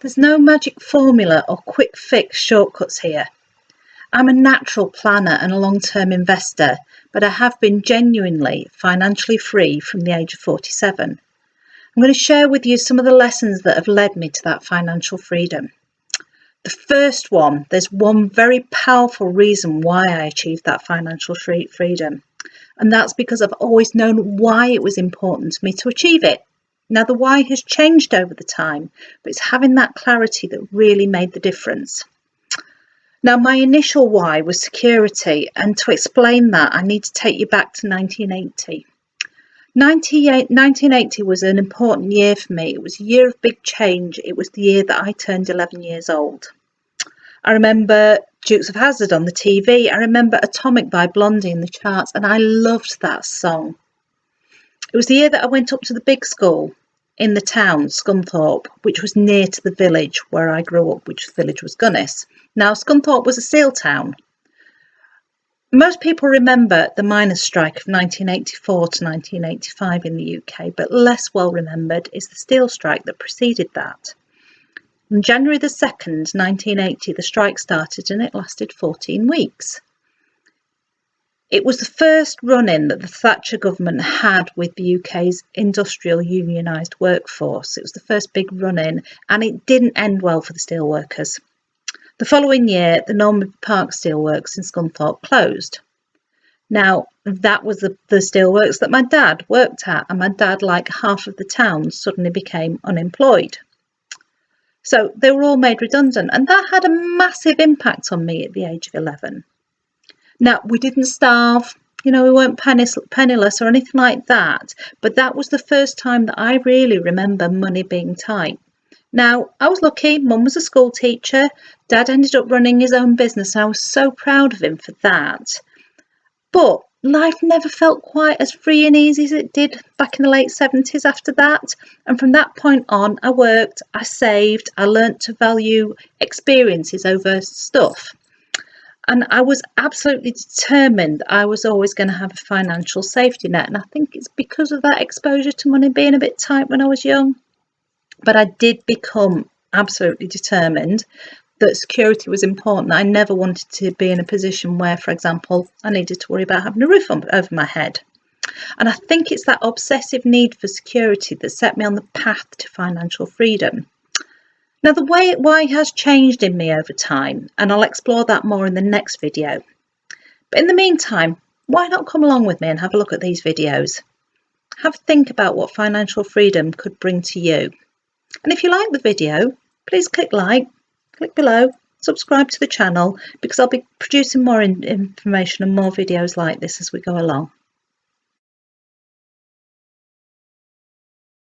There's no magic formula or quick fix shortcuts here. I'm a natural planner and a long-term investor, but I have been genuinely financially free from the age of 47. I'm going to share with you some of the lessons that have led me to that financial freedom. The first one, there's one very powerful reason why I achieved that financial freedom, and that's because I've always known why it was important to me to achieve it. Now, the why has changed over the time, but it's having that clarity that really made the difference. Now, my initial why was security, and to explain that, I need to take you back to 1980. 1980 was an important year for me. It was a year of big change. It was the year that I turned 11 years old. I remember Dukes of Hazzard on the TV. I remember Atomic by Blondie in the charts, and I loved that song. It was the year that I went up to the big school in the town, Scunthorpe, which was near to the village where I grew up, which village was Gunnis. Now, Scunthorpe was a steel town. Most people remember the miners' strike of 1984 to 1985 in the UK, but less well remembered is the steel strike that preceded that. On January the 2nd, 1980, the strike started and it lasted 14 weeks. It was the first run-in that the Thatcher government had with the UK's industrial unionised workforce. It was the first big run-in, and it didn't end well for the steelworkers. The following year, the Normanby Park Steelworks in Scunthorpe closed. Now, that was the steelworks that my dad worked at, and my dad, like half of the town, suddenly became unemployed. So they were all made redundant, and that had a massive impact on me at the age of 11. Now, we didn't starve, we weren't penniless or anything like that, but that was the first time that I really remember money being tight. Now, I was lucky. Mum was a school teacher. Dad ended up running his own business, and I was so proud of him for that. But life never felt quite as free and easy as it did back in the late 70s after that. And from that point on, I worked, I saved, I learnt to value experiences over stuff. And I was absolutely determined I was always going to have a financial safety net. And I think it's because of that exposure to money being a bit tight when I was young. But I did become absolutely determined that security was important. I never wanted to be in a position where, for example, I needed to worry about having a roof over my head. And I think it's that obsessive need for security that set me on the path to financial freedom. Now, the why has changed in me over time, and I'll explore that more in the next video. But in the meantime, why not come along with me and have a look at these videos? Have a think about what financial freedom could bring to you. And if you like the video, please click like, click below, subscribe to the channel, because I'll be producing more information and more videos like this as we go along.